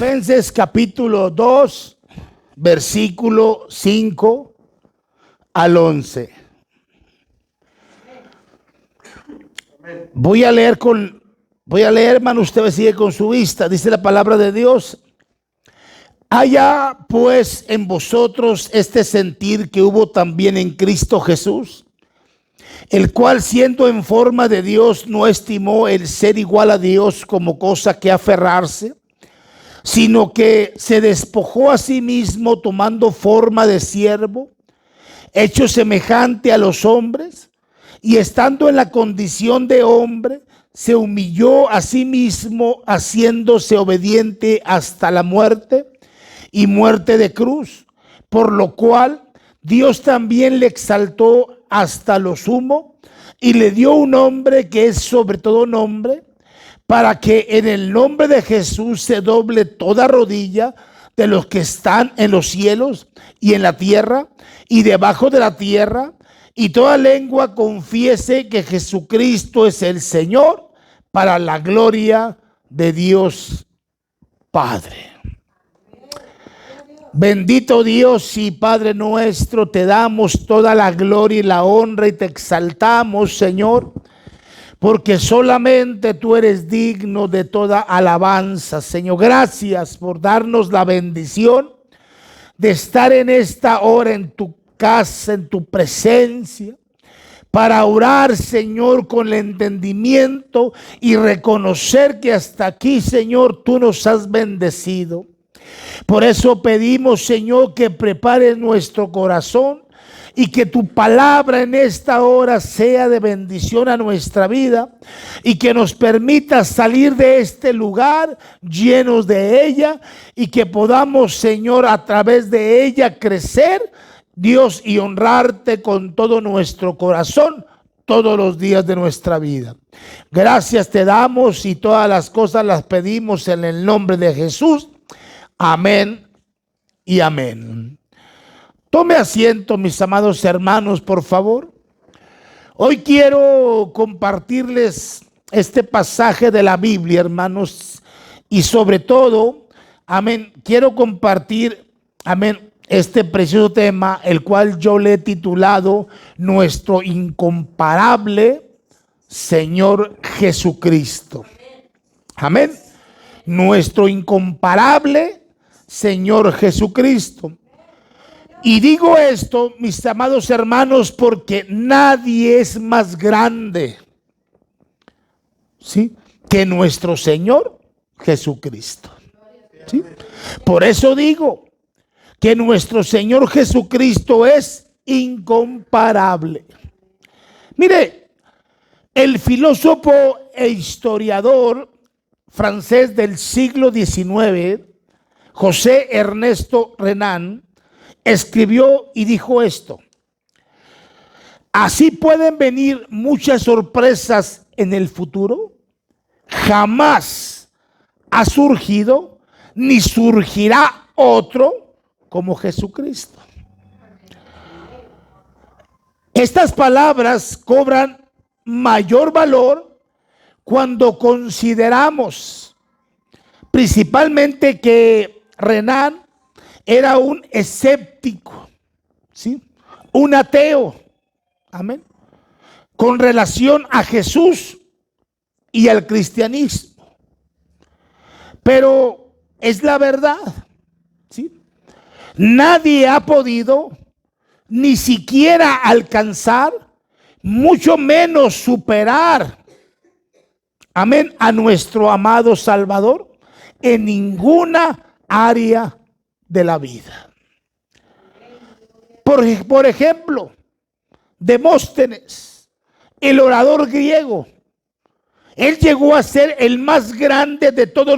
Filipenses capítulo 2, versículo 5 al 11. Voy a leer, hermano, usted sigue con su vista. Dice la palabra de Dios: haya pues en vosotros este sentir que hubo también en Cristo Jesús, el cual siendo en forma de Dios no estimó el ser igual a Dios como cosa que aferrarse, sino que se despojó a sí mismo, tomando forma de siervo, hecho semejante a los hombres, y estando en la condición de hombre, se humilló a sí mismo, haciéndose obediente hasta la muerte y muerte de cruz, por lo cual Dios también le exaltó hasta lo sumo y le dio un nombre que es sobre todo nombre, para que en el nombre de Jesús se doble toda rodilla de los que están en los cielos y en la tierra y debajo de la tierra, y toda lengua confiese que Jesucristo es el Señor, para la gloria de Dios Padre. Bendito Dios y Padre nuestro, te damos toda la gloria y la honra y te exaltamos, Señor, porque solamente tú eres digno de toda alabanza, Señor. Gracias por darnos la bendición de estar en esta hora en tu casa, en tu presencia, para orar, Señor, con el entendimiento y reconocer que hasta aquí, Señor, tú nos has bendecido. Por eso pedimos, Señor, que prepares nuestro corazón y que tu palabra en esta hora sea de bendición a nuestra vida y que nos permita salir de este lugar llenos de ella y que podamos, Señor, a través de ella crecer, Dios, y honrarte con todo nuestro corazón todos los días de nuestra vida. Gracias te damos y todas las cosas las pedimos en el nombre de Jesús. Amén y amén. Tome asiento, mis amados hermanos, por favor. Hoy quiero compartirles este pasaje de la Biblia, hermanos, y sobre todo, amén, quiero compartir, amén, este precioso tema, el cual yo le he titulado Nuestro incomparable Señor Jesucristo. Amén. Nuestro incomparable Señor Jesucristo. Y digo esto, mis amados hermanos, porque nadie es más grande, ¿sí?, que nuestro Señor Jesucristo. ¿Sí? Por eso digo que nuestro Señor Jesucristo es incomparable. Mire, el filósofo e historiador francés del siglo XIX, José Ernesto Renan, escribió y dijo esto: así pueden venir muchas sorpresas en el futuro. Jamás ha surgido ni surgirá otro como Jesucristo. Estas palabras cobran mayor valor cuando consideramos principalmente que Renan era un escéptico, ¿sí?, un ateo, amén, con relación a Jesús y al cristianismo. Pero es la verdad, ¿sí? Nadie ha podido ni siquiera alcanzar, mucho menos superar, amén, a nuestro amado Salvador en ninguna área de la vida. Por ejemplo, Demóstenes, el orador griego, él llegó a ser el más grande de todos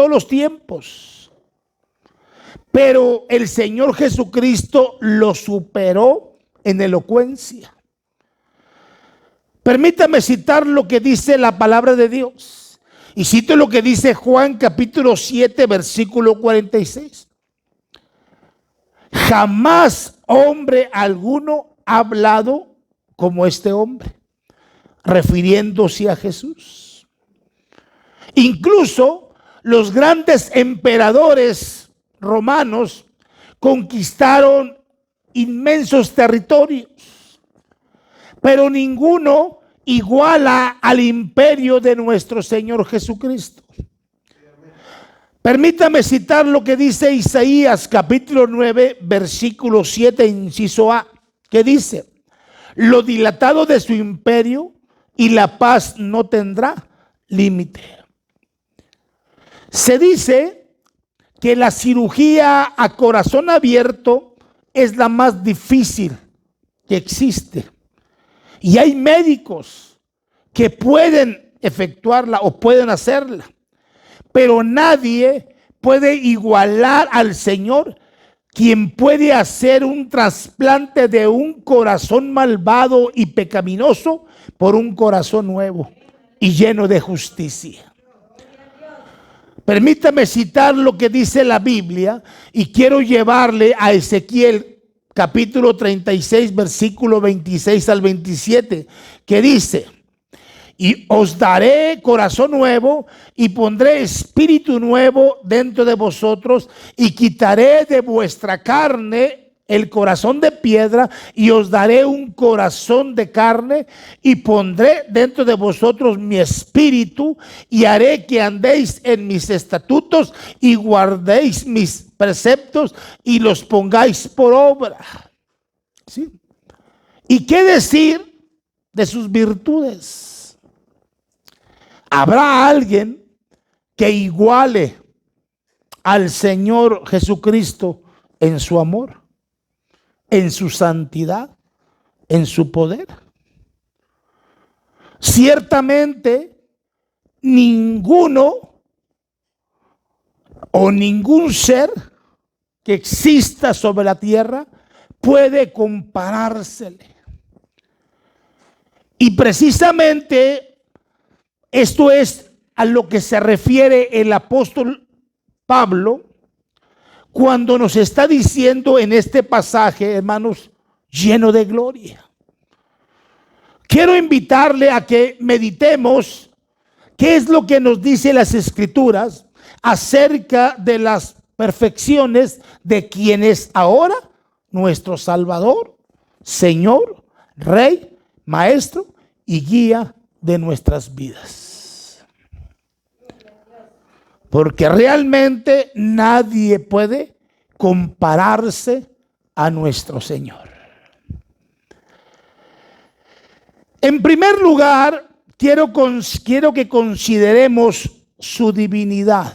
los tiempos. Pero el Señor Jesucristo lo superó en elocuencia. Permítame citar lo que dice la palabra de Dios. Y cito lo que dice Juan capítulo 7, versículo 46. Jamás hombre alguno ha hablado como este hombre, refiriéndose a Jesús. Incluso los grandes emperadores romanos conquistaron inmensos territorios, pero ninguno iguala al imperio de nuestro Señor Jesucristo. Permítame citar lo que dice Isaías capítulo 9, versículo 7, inciso A, que dice: lo dilatado de su imperio y la paz no tendrá límite. Se dice que la cirugía a corazón abierto es la más difícil que existe. Y hay médicos que pueden efectuarla o pueden hacerla. Pero nadie puede igualar al Señor, quien puede hacer un trasplante de un corazón malvado y pecaminoso por un corazón nuevo y lleno de justicia. Permítame citar lo que dice la Biblia y quiero llevarle a Ezequiel capítulo 36, versículo 26 al 27, que dice: y os daré corazón nuevo y pondré espíritu nuevo dentro de vosotros y quitaré de vuestra carne el corazón de piedra y os daré un corazón de carne y pondré dentro de vosotros mi espíritu y haré que andéis en mis estatutos y guardéis mis preceptos y los pongáis por obra. ¿Sí? ¿Y qué decir de sus virtudes? ¿Habrá alguien que iguale al Señor Jesucristo en su amor, en su santidad, en su poder? Ciertamente ninguno o ningún ser que exista sobre la tierra puede comparársele. Y precisamente esto es a lo que se refiere el apóstol Pablo cuando nos está diciendo en este pasaje, hermanos, lleno de gloria. Quiero invitarle a que meditemos qué es lo que nos dice las Escrituras acerca de las perfecciones de quien es ahora nuestro Salvador, Señor, Rey, Maestro y guía de nuestras vidas. Porque realmente nadie puede compararse a nuestro Señor. En primer lugar, quiero que consideremos su divinidad.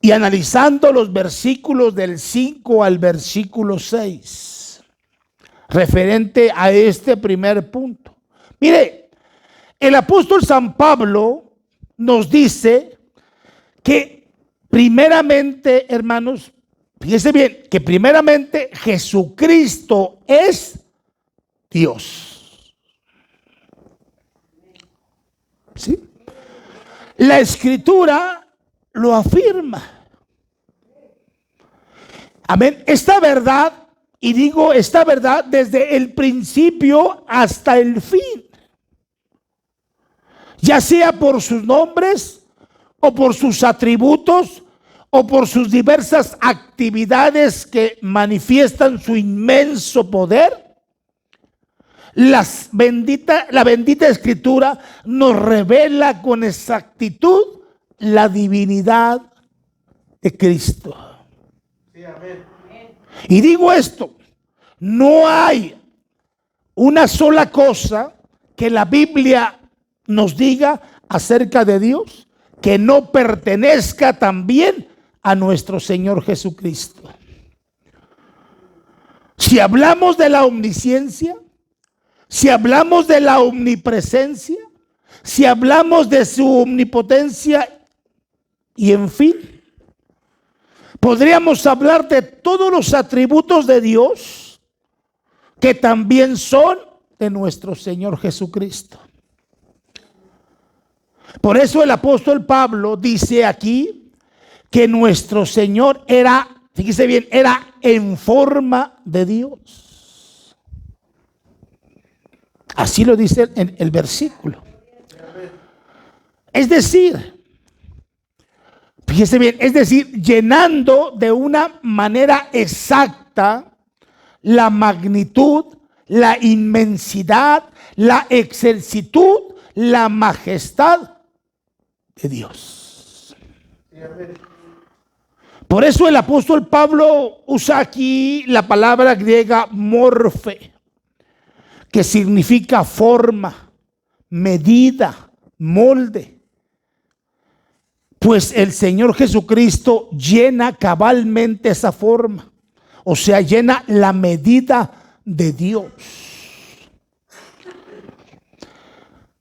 Y analizando los versículos del 5 al versículo 6, referente a este primer punto. Mire, el apóstol San Pablo nos dice que primeramente, hermanos, fíjense bien, que primeramente Jesucristo es Dios. ¿Sí? La Escritura lo afirma. Amén. Esta verdad, y digo esta verdad desde el principio hasta el fin, ya sea por sus nombres o por sus atributos o por sus diversas actividades que manifiestan su inmenso poder. La bendita Escritura nos revela con exactitud la divinidad de Cristo. Sí, amén. Y digo esto, no hay una sola cosa que la Biblia nos diga acerca de Dios que no pertenezca también a nuestro Señor Jesucristo. Si hablamos de la omnisciencia, si hablamos de la omnipresencia, si hablamos de su omnipotencia y en fin, podríamos hablar de todos los atributos de Dios que también son de nuestro Señor Jesucristo. Por eso el apóstol Pablo dice aquí que nuestro Señor era, fíjese bien, era en forma de Dios. Así lo dice en el versículo. Es decir, fíjese bien, es decir, llenando de una manera exacta la magnitud, la inmensidad, la excelsitud, la majestad de Dios. Por eso el apóstol Pablo usa aquí la palabra griega morfe, que significa forma, medida, molde. Pues el Señor Jesucristo llena cabalmente esa forma, o sea, llena la medida de Dios.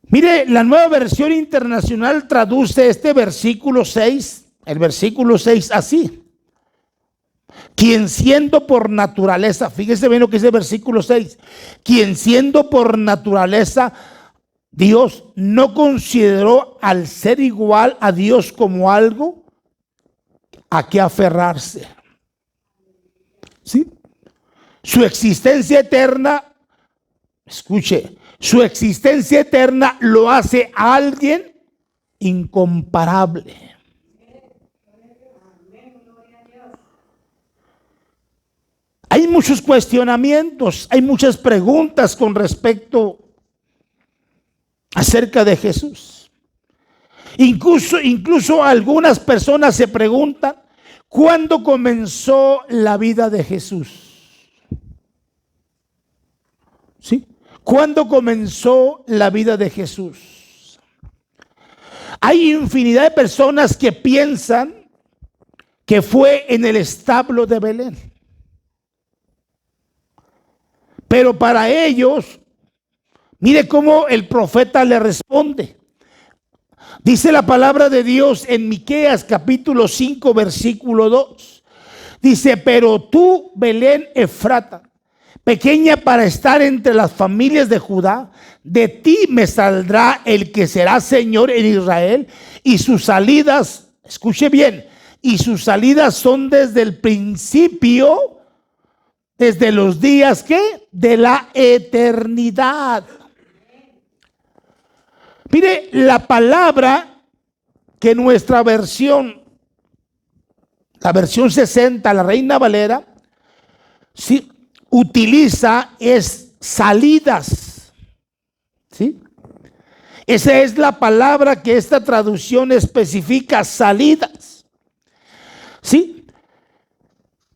Mire, la Nueva Versión Internacional traduce este versículo 6, el versículo 6 así: quien siendo por naturaleza, fíjese bien lo que dice el versículo 6, quien siendo por naturaleza Dios, no consideró al ser igual a Dios como algo a que aferrarse. ¿Sí? Su existencia eterna, escuche, su existencia eterna lo hace a alguien incomparable. Hay muchos cuestionamientos, hay muchas preguntas con respecto acerca de Jesús. Incluso algunas personas se preguntan, ¿cuándo comenzó la vida de Jesús? ¿Sí? ¿Cuándo comenzó la vida de Jesús? Hay infinidad de personas que piensan que fue en el establo de Belén. Pero para ellos, mire cómo el profeta le responde. Dice la palabra de Dios en Miqueas capítulo 5 versículo 2. Dice, pero tú, Belén Efrata, pequeña para estar entre las familias de Judá, de ti me saldrá el que será Señor en Israel, y sus salidas, escuche bien, y sus salidas son desde el principio, desde los días ¿qué? De la eternidad. Mire, la palabra que nuestra versión, la versión 60, la Reina Valera, sí, utiliza es salidas. ¿Sí? Esa es la palabra que esta traducción especifica, salidas. ¿Sí?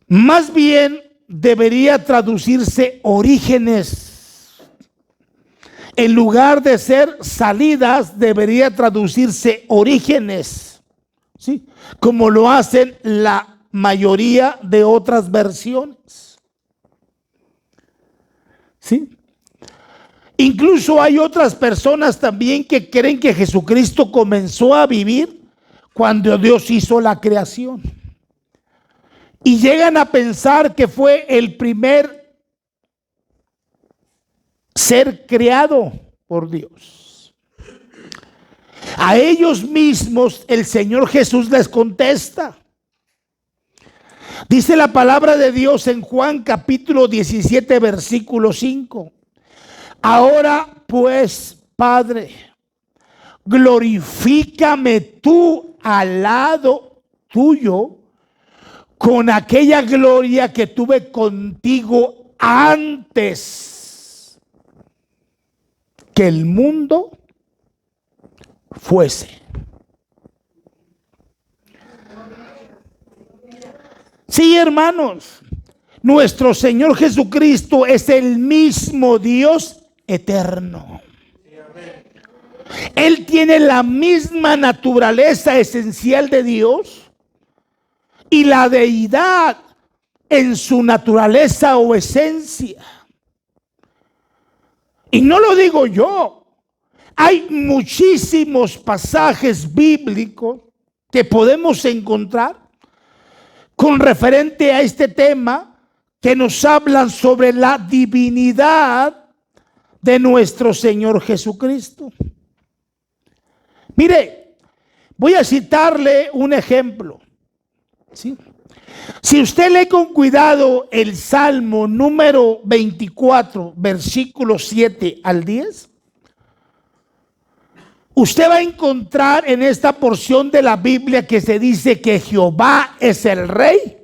Más bien debería traducirse orígenes. En lugar de ser salidas, debería traducirse orígenes, ¿sí? Como lo hacen la mayoría de otras versiones, ¿sí? Incluso hay otras personas también que creen que Jesucristo comenzó a vivir cuando Dios hizo la creación. Y llegan a pensar que fue el primer ser creado por Dios. A ellos mismos el Señor Jesús les contesta. Dice la palabra de Dios en Juan capítulo 17 versículo 5. Ahora pues, Padre, glorifícame tú al lado tuyo con aquella gloria que tuve contigo antes que el mundo fuese. Sí, hermanos, nuestro Señor Jesucristo es el mismo Dios eterno. Él tiene la misma naturaleza esencial de Dios y la deidad en su naturaleza o esencia. Y no lo digo yo. Hay muchísimos pasajes bíblicos que podemos encontrar con referente a este tema que nos hablan sobre la divinidad de nuestro Señor Jesucristo. Mire, voy a citarle un ejemplo, ¿sí? Si usted lee con cuidado el Salmo número 24, versículos 7 al 10, usted va a encontrar en esta porción de la Biblia que se dice que Jehová es el Rey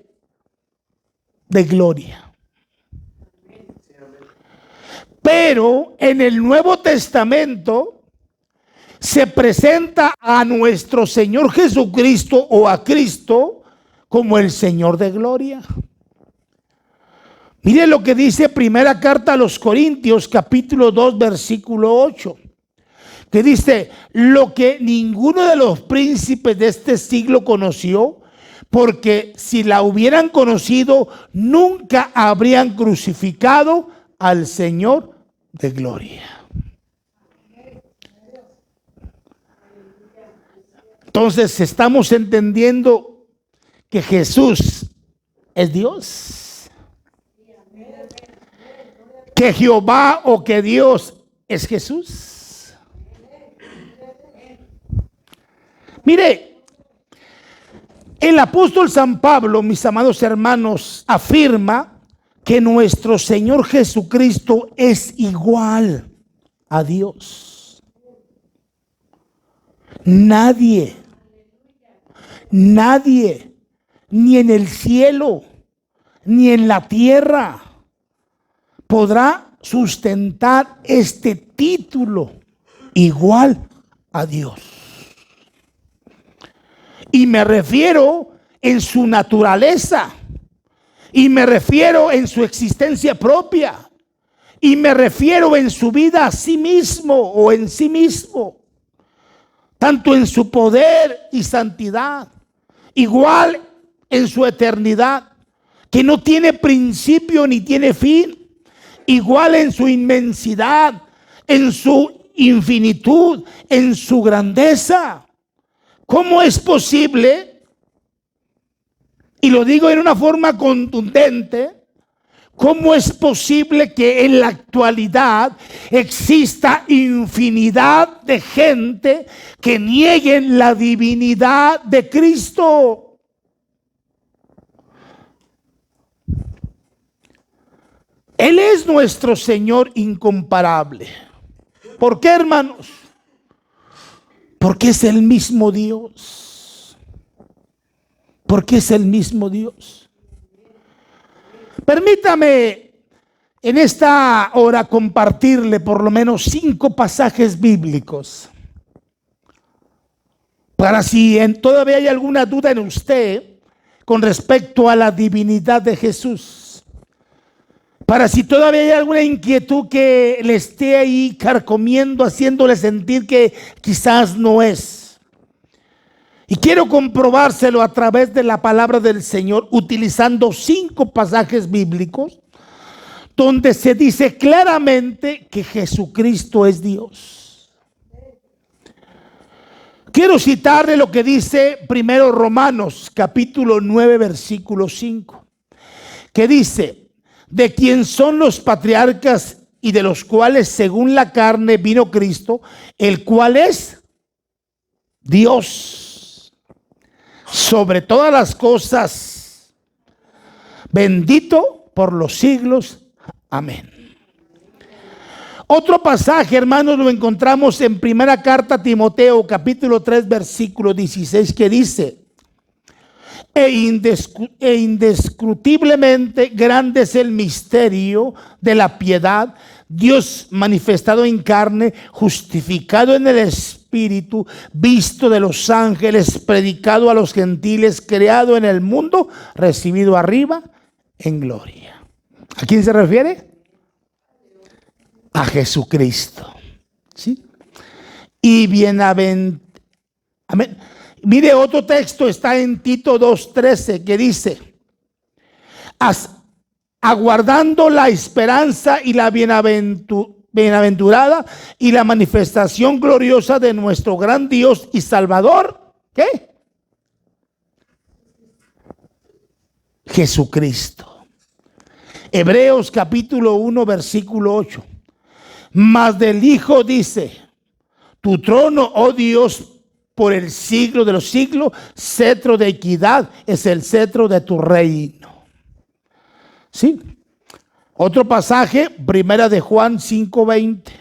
de gloria. Pero en el Nuevo Testamento se presenta a nuestro Señor Jesucristo o a Cristo como el Señor de gloria. Mire lo que dice primera carta a los Corintios, capítulo 2, versículo 8. Que dice, lo que ninguno de los príncipes de este siglo conoció, porque si la hubieran conocido, nunca habrían crucificado al Señor de gloria. Entonces estamos entendiendo que Jesús es Dios, que Jehová o que Dios es Jesús. Mire, el apóstol San Pablo, mis amados hermanos, afirma que nuestro Señor Jesucristo es igual a Dios. Nadie, ni en el cielo, ni en la tierra, podrá sustentar este título igual a Dios. Y me refiero en su naturaleza, y me refiero en su existencia propia, y me refiero en su vida a sí mismo o en sí mismo, tanto en su poder y santidad, igual en su eternidad, que no tiene principio ni tiene fin, igual en su inmensidad, en su infinitud, en su grandeza. ¿Cómo es posible? Y lo digo en una forma contundente. ¿Cómo es posible que en la actualidad exista infinidad de gente que nieguen la divinidad de Cristo? Él es nuestro Señor incomparable. ¿Por qué, hermanos? Porque es el mismo Dios. Porque es el mismo Dios. Permítame en esta hora compartirle por lo menos 5 pasajes bíblicos. Para si todavía hay alguna duda en usted con respecto a la divinidad de Jesús. Para si todavía hay alguna inquietud que le esté ahí carcomiendo, haciéndole sentir que quizás no es. Y quiero comprobárselo a través de la palabra del Señor, utilizando 5 pasajes bíblicos, donde se dice claramente que Jesucristo es Dios. Quiero citarle lo que dice primero Romanos, capítulo 9, versículo 5, que dice, de quien son los patriarcas y de los cuales según la carne vino Cristo, el cual es Dios sobre todas las cosas, bendito por los siglos. Amén. Otro pasaje, hermanos, lo encontramos en primera carta a Timoteo, capítulo 3, versículo 16, que dice, e indescrutiblemente grande es el misterio de la piedad, Dios manifestado en carne, justificado en el Espíritu, visto de los ángeles, predicado a los gentiles, creado en el mundo, recibido arriba en gloria. ¿A quién se refiere? A Jesucristo. ¿Sí? Y bienaventurado. Amén. Mire, otro texto está en Tito 2:13 que dice, aguardando la esperanza y la bienaventurada y la manifestación gloriosa de nuestro gran Dios y Salvador, ¿qué? Jesucristo. Hebreos capítulo 1, versículo 8. Mas del Hijo dice, tu trono, oh Dios, por el siglo de los siglos, cetro de equidad es el cetro de tu reino. ¿Sí? Otro pasaje, primera de Juan 5:20,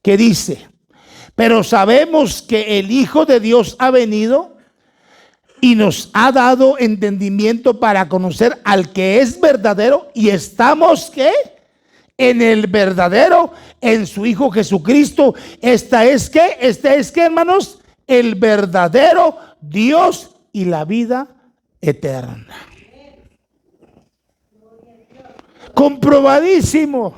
que dice, Pero sabemos que el Hijo de Dios ha venido y nos ha dado entendimiento para conocer al que es verdadero, y estamos ¿qué? En el verdadero, en su Hijo Jesucristo. Este es ¿qué, hermanos? El verdadero Dios y la vida eterna. Comprobadísimo.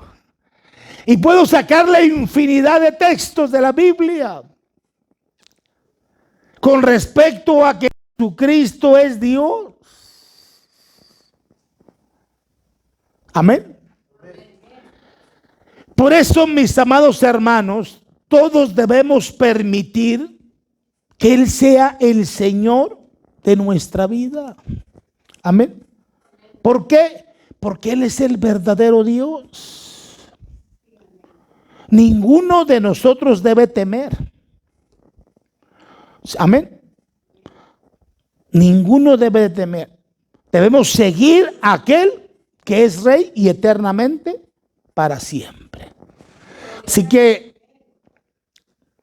Y puedo sacarle infinidad de textos de la Biblia con respecto a que Jesucristo es Dios. Amén. Por eso, mis amados hermanos, todos debemos permitir que Él sea el Señor de nuestra vida. Amén. ¿Por qué? Porque Él es el verdadero Dios. Ninguno de nosotros debe temer. Amén. Ninguno debe temer. Debemos seguir a aquel que es Rey y eternamente para siempre. Así que,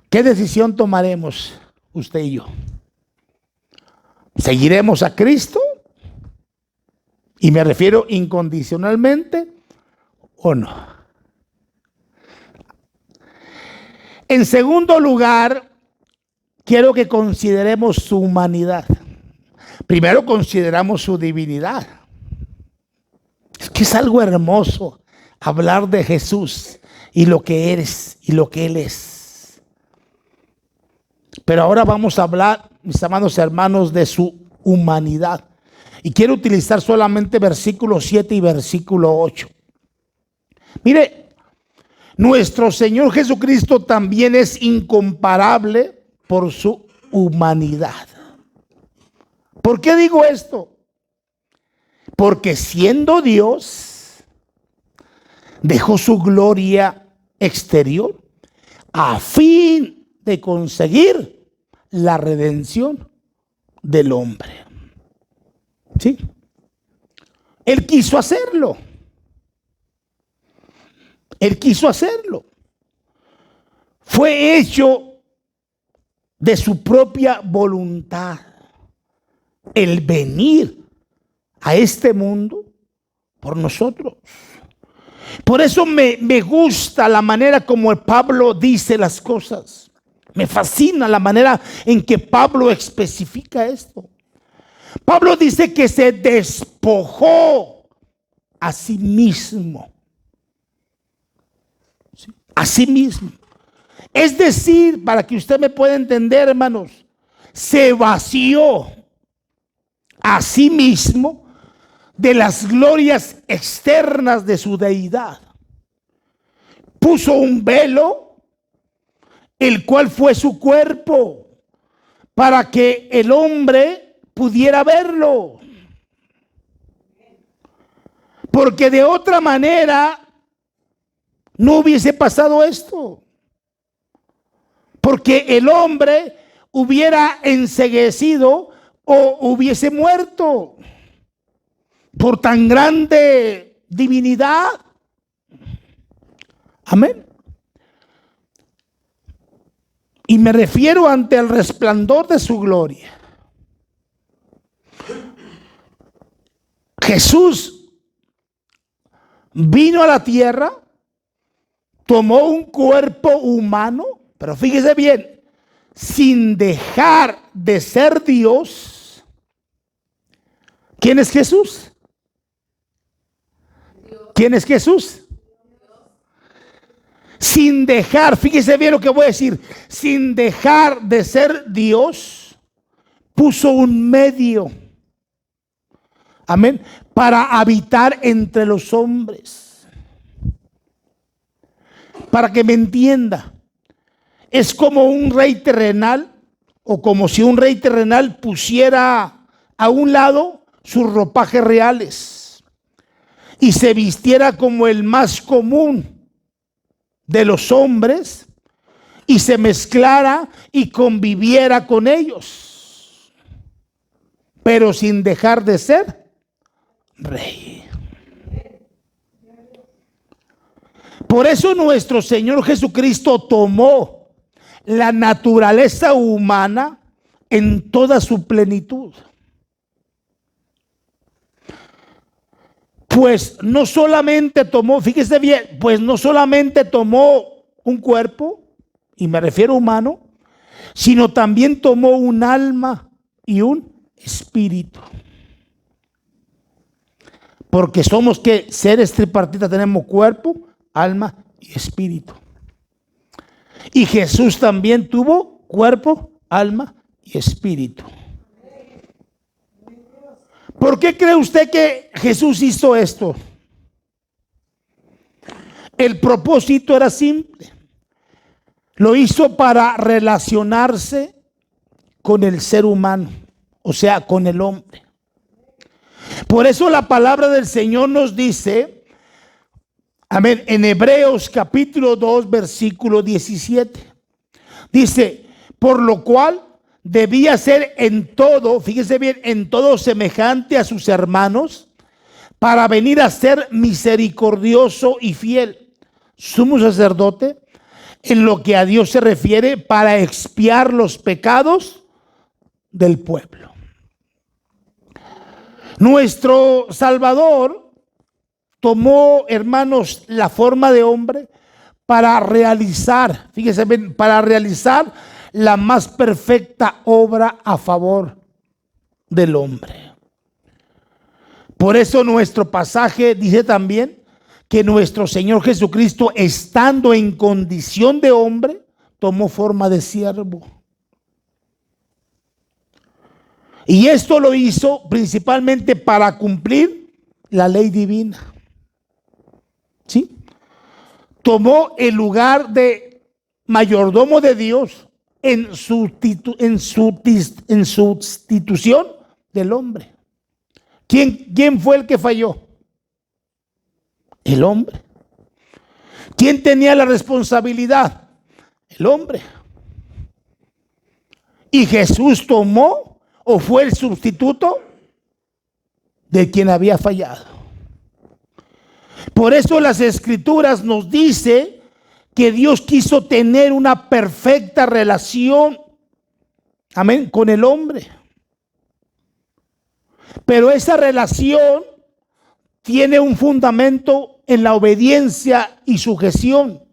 ¿qué decisión tomaremos usted y yo? ¿Seguiremos a Cristo? Y me refiero incondicionalmente, ¿o no? En segundo lugar, quiero que consideremos su humanidad. Primero consideramos su divinidad. Es que es algo hermoso hablar de Jesús y lo que eres y lo que Él es. Pero ahora vamos a hablar, mis amados hermanos, de su humanidad. Y quiero utilizar solamente versículo 7 y versículo 8. Mire, nuestro Señor Jesucristo también es incomparable por su humanidad. ¿Por qué digo esto? Porque siendo Dios, dejó su gloria exterior a fin de conseguir la redención del hombre. ¿Sí? Él quiso hacerlo. Él quiso hacerlo. Fue hecho de su propia voluntad el venir a este mundo por nosotros. Por eso me gusta la manera como Pablo dice las cosas. Me fascina la manera en que Pablo especifica esto. Pablo dice que se despojó a sí mismo. ¿Sí? A sí mismo. Es decir, para que usted me pueda entender, hermanos, se vació a sí mismo de las glorias externas de su deidad. Puso un velo, el cual fue su cuerpo, para que el hombre pudiera verlo. Porque de otra manera no hubiese pasado esto. Porque el hombre hubiera enceguecido o hubiese muerto por tan grande divinidad. Amén. Y me refiero ante el resplandor de su gloria. Jesús vino a la tierra, tomó un cuerpo humano, pero fíjese bien, sin dejar de ser Dios. ¿Quién es Jesús? ¿Quién es Jesús? Sin dejar, fíjese bien lo que voy a decir, sin dejar de ser Dios, puso un medio, amén, para habitar entre los hombres. Para que me entienda, es como un rey terrenal, o como si un rey terrenal pusiera a un lado sus ropajes reales y se vistiera como el más común de los hombres y se mezclara y conviviera con ellos, pero sin dejar de ser rey. Por eso nuestro Señor Jesucristo tomó la naturaleza humana en toda su plenitud. Pues no solamente tomó, fíjese bien, pues no solamente tomó un cuerpo, y me refiero humano, sino también tomó un alma y un espíritu. Porque somos que seres tripartitas, tenemos cuerpo, alma y espíritu. Y Jesús también tuvo cuerpo, alma y espíritu. ¿Por qué cree usted que Jesús hizo esto? El propósito era simple. Lo hizo para relacionarse con el ser humano, o sea, con el hombre. Por eso la palabra del Señor nos dice, amén, en Hebreos capítulo 2, versículo 17. Dice, por lo cual debía ser en todo, fíjese bien, en todo semejante a sus hermanos, para venir a ser misericordioso y fiel, sumo sacerdote, en lo que a Dios se refiere, para expiar los pecados del pueblo. Nuestro Salvador tomó, hermanos, la forma de hombre para realizar, fíjese bien, para realizar la más perfecta obra a favor del hombre. Por eso nuestro pasaje dice también que nuestro Señor Jesucristo, estando en condición de hombre, tomó forma de siervo. Y esto lo hizo principalmente para cumplir la ley divina. ¿Sí? Tomó el lugar de mayordomo de Dios en sustitución del hombre. ¿Quién fue el que falló? El hombre. ¿Quién tenía la responsabilidad? El hombre. Y Jesús tomó o fue el sustituto de quien había fallado. Por eso las Escrituras nos dice que Dios quiso tener una perfecta relación, amén, con el hombre. Pero esa relación tiene un fundamento en la obediencia y sujeción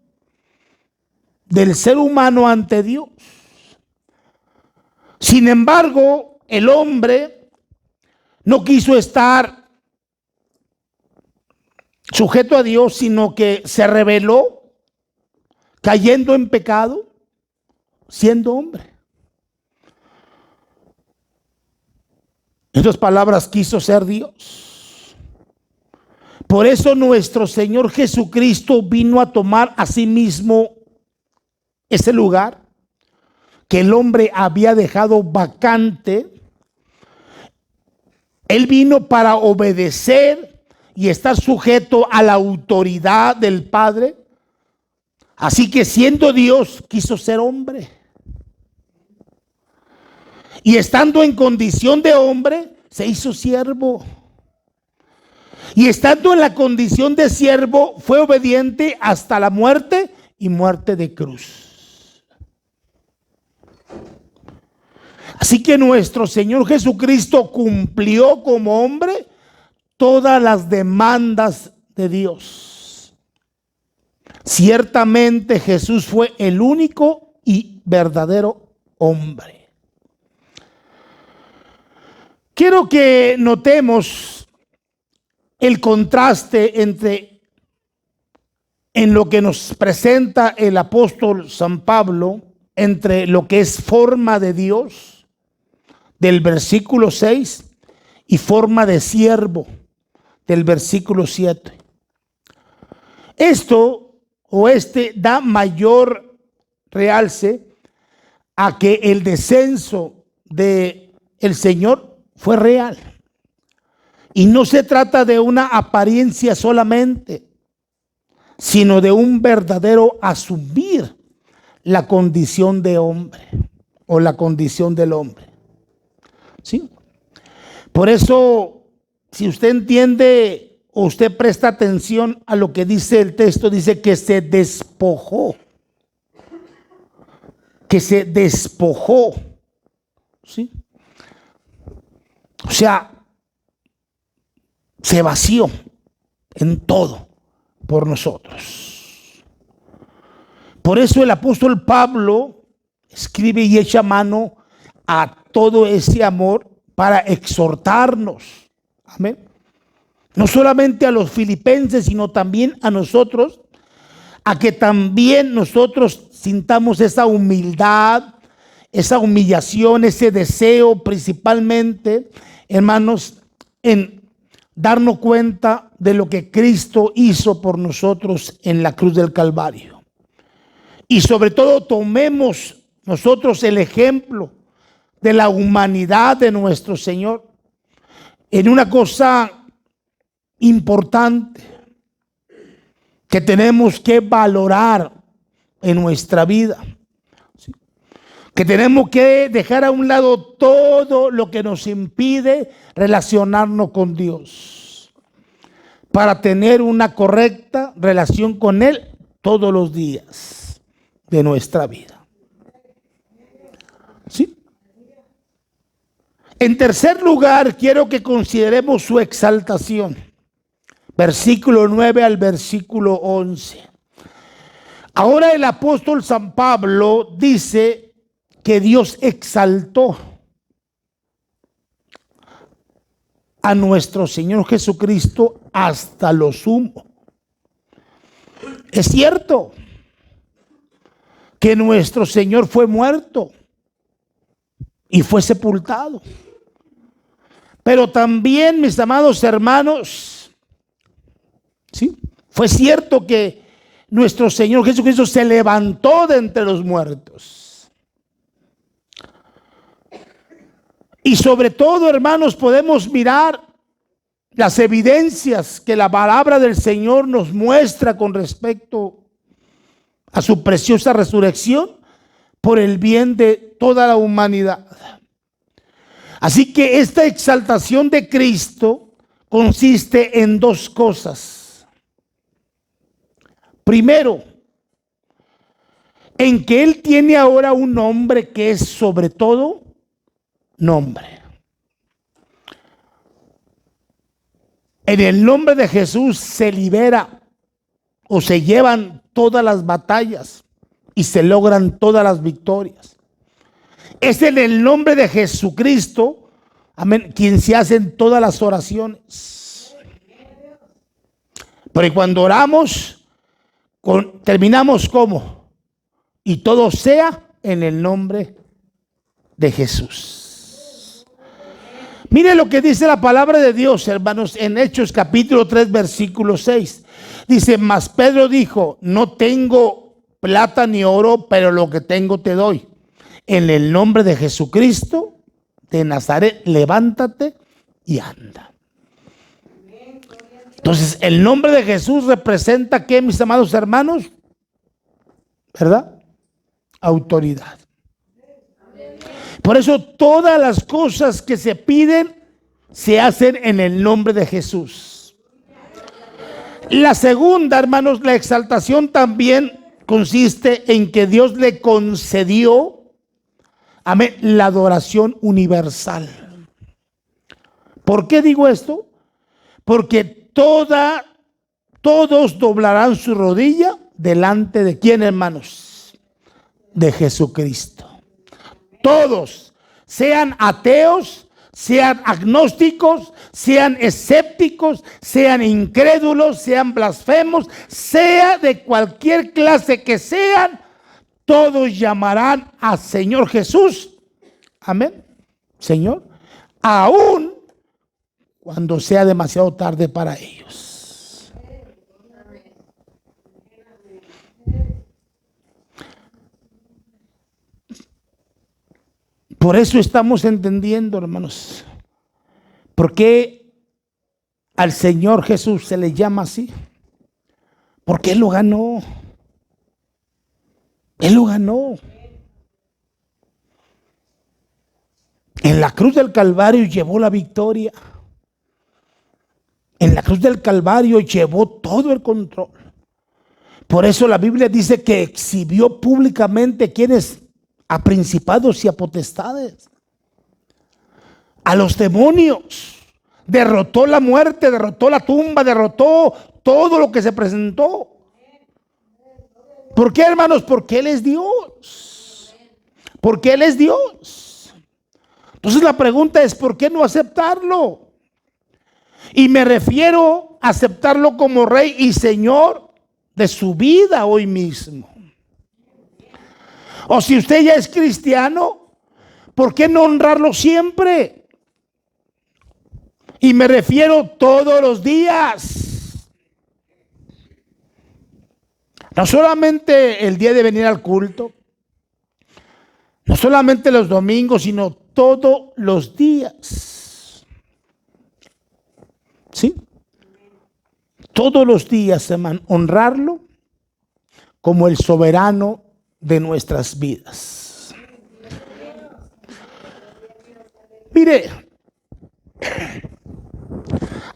del ser humano ante Dios. Sin embargo, el hombre no quiso estar sujeto a Dios, sino que se rebeló, cayendo en pecado, siendo hombre. En otras palabras, quiso ser Dios. Por eso nuestro Señor Jesucristo vino a tomar a sí mismo ese lugar que el hombre había dejado vacante. Él vino para obedecer y estar sujeto a la autoridad del Padre. Así que siendo Dios, quiso ser hombre. Y estando en condición de hombre, se hizo siervo. Y estando en la condición de siervo, fue obediente hasta la muerte y muerte de cruz. Así que nuestro Señor Jesucristo cumplió como hombre todas las demandas de Dios. Ciertamente Jesús fue el único y verdadero hombre. Quiero que notemos el contraste en lo que nos presenta el apóstol San Pablo entre lo que es forma de Dios del versículo 6 y forma de siervo del versículo 7. Esto da mayor realce a que el descenso de el Señor fue real. Y no se trata de una apariencia solamente, sino de un verdadero asumir la condición de hombre o la condición del hombre. ¿Sí? Por eso, si usted entiende o usted presta atención a lo que dice el texto, dice que se despojó. que se despojó, ¿sí? O sea, se vació en todo por nosotros. Por eso el apóstol Pablo escribe y echa mano a todo ese amor para exhortarnos. Amén. No solamente a los filipenses, sino también a nosotros, a que también nosotros sintamos esa humildad, esa humillación, ese deseo principalmente, hermanos, en darnos cuenta de lo que Cristo hizo por nosotros en la cruz del Calvario. Y sobre todo tomemos nosotros el ejemplo de la humanidad de nuestro Señor en una cosa importante que tenemos que valorar en nuestra vida, ¿sí? Que tenemos que dejar a un lado todo lo que nos impide relacionarnos con Dios para tener una correcta relación con Él todos los días de nuestra vida, ¿sí? En tercer lugar, quiero que consideremos su exaltación. Versículo 9 al versículo 11. Ahora el apóstol San Pablo dice que Dios exaltó a nuestro Señor Jesucristo hasta lo sumo. Es cierto que nuestro Señor fue muerto y fue sepultado. Pero también, mis amados hermanos, ¿sí? Fue cierto que nuestro Señor Jesucristo se levantó de entre los muertos. Y sobre todo, hermanos, podemos mirar las evidencias que la palabra del Señor nos muestra con respecto a su preciosa resurrección por el bien de toda la humanidad. Así que esta exaltación de Cristo consiste en dos cosas. Primero, en que Él tiene ahora un nombre que es sobre todo nombre. En el nombre de Jesús se libera o se llevan todas las batallas y se logran todas las victorias. Es en el nombre de Jesucristo, amén, quien se hacen todas las oraciones. Pero cuando oramos, terminamos como, y todo sea en el nombre de Jesús. Mire lo que dice la palabra de Dios, hermanos, en Hechos capítulo 3, versículo 6. Dice, mas Pedro dijo, no tengo plata ni oro, pero lo que tengo te doy. En el nombre de Jesucristo de Nazaret, levántate y anda. Entonces, el nombre de Jesús representa, ¿qué, mis amados hermanos? ¿Verdad? Autoridad. Por eso todas las cosas que se piden se hacen en el nombre de Jesús. La segunda, hermanos, la exaltación también consiste en que Dios le concedió, amén, la adoración universal. ¿Por qué digo esto? Porque todos doblarán su rodilla delante de ¿quién, hermanos? De Jesucristo. Todos, sean ateos, sean agnósticos, sean escépticos, sean incrédulos, sean blasfemos, sea de cualquier clase que sean, todos llamarán al Señor Jesús, amén, Señor, aún cuando sea demasiado tarde para ellos. Por eso estamos entendiendo, hermanos, por qué al Señor Jesús se le llama así. Porque Él lo ganó. Él lo ganó. En la cruz del Calvario llevó la victoria. En la cruz del Calvario llevó todo el control. Por eso la Biblia dice que exhibió públicamente ¿quiénes? a principados y a potestades, a los demonios. Derrotó la muerte, derrotó la tumba, derrotó todo lo que se presentó. ¿Por qué, hermanos? Porque Él es Dios. Porque Él es Dios. Entonces la pregunta es, ¿por qué no aceptarlo? Y me refiero a aceptarlo como Rey y Señor de su vida hoy mismo. O si usted ya es cristiano, ¿por qué no honrarlo siempre? Y me refiero todos los días. No solamente el día de venir al culto, no solamente los domingos, sino todos los días. ¿Sí? Todos los días, hermano, honrarlo como el soberano de nuestras vidas. Mire,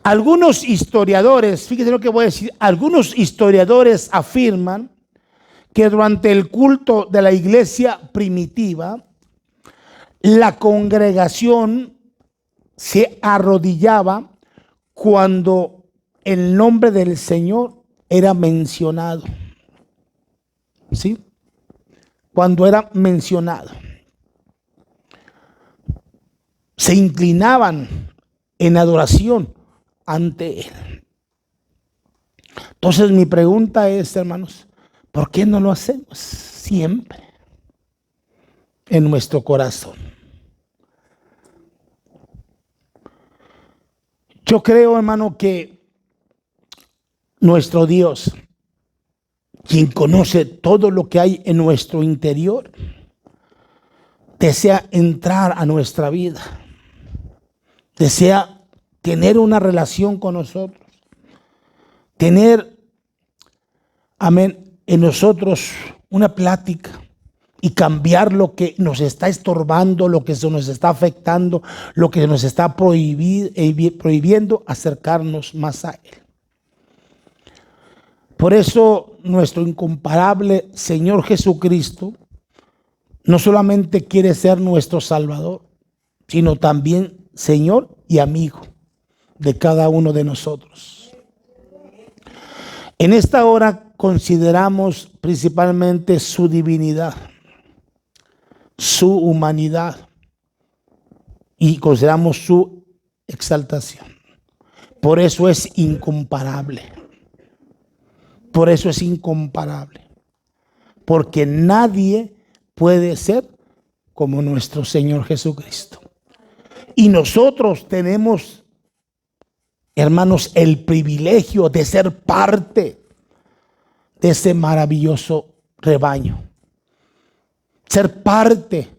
algunos historiadores, fíjense lo que voy a decir, algunos historiadores afirman que durante el culto de la iglesia primitiva, la congregación se arrodillaba cuando el nombre del Señor era mencionado. ¿Sí? Cuando era mencionado. Se inclinaban en adoración ante Él. Entonces mi pregunta es, hermanos, ¿por qué no lo hacemos siempre en nuestro corazón? Yo creo, hermano, que nuestro Dios, quien conoce todo lo que hay en nuestro interior, desea entrar a nuestra vida, desea tener una relación con nosotros, tener, amén, en nosotros una plática y cambiar lo que nos está estorbando, lo que se nos está afectando, lo que nos está prohibiendo acercarnos más a Él. Por eso nuestro incomparable Señor Jesucristo no solamente quiere ser nuestro Salvador, sino también Señor y amigo de cada uno de nosotros. En esta hora consideramos principalmente su divinidad, su humanidad y consideramos su exaltación. Por eso es incomparable. Por eso es incomparable. Porque nadie puede ser como nuestro Señor Jesucristo. Y nosotros tenemos, hermanos, el privilegio de ser parte de ese maravilloso rebaño. Ser parte,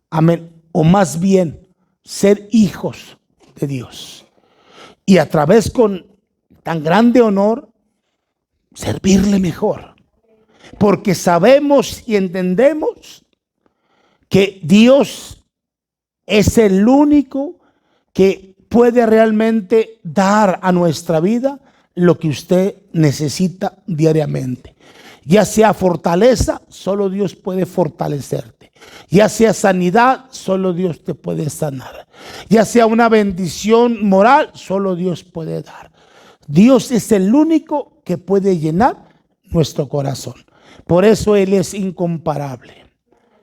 amén, o más bien ser hijos de Dios. Y a través con tan grande honor, servirle mejor. Porque sabemos y entendemos que Dios es el único que puede realmente dar a nuestra vida lo que usted necesita diariamente. Ya sea fortaleza, solo Dios puede fortalecerte. Ya sea sanidad, solo Dios te puede sanar. Ya sea una bendición moral, solo Dios puede dar. Dios es el único que puede llenar nuestro corazón. Por eso Él es incomparable.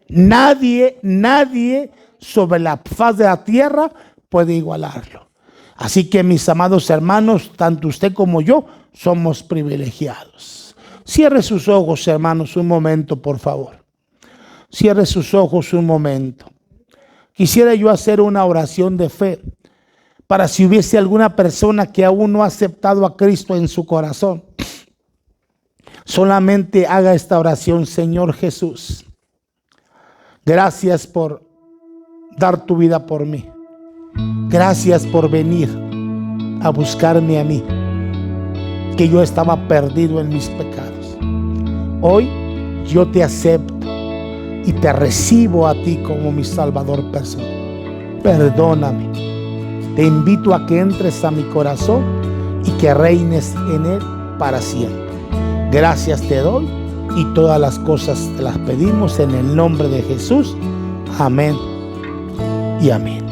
Nadie sobre la faz de la tierra puede igualarlo. Así que, mis amados hermanos, tanto usted como yo somos privilegiados. Cierre sus ojos, hermanos, un momento, por favor. Cierre sus ojos un momento. Quisiera yo hacer una oración de fe para si hubiese alguna persona que aún no ha aceptado a Cristo en su corazón. Solamente haga esta oración: Señor Jesús, gracias por dar tu vida por mí. Gracias por venir a buscarme a mí, que yo estaba perdido en mis pecados. Hoy yo te acepto y te recibo a ti como mi Salvador personal. Perdóname. Te invito a que entres a mi corazón y que reines en él para siempre. Gracias te doy y todas las cosas te las pedimos en el nombre de Jesús. Amén y amén.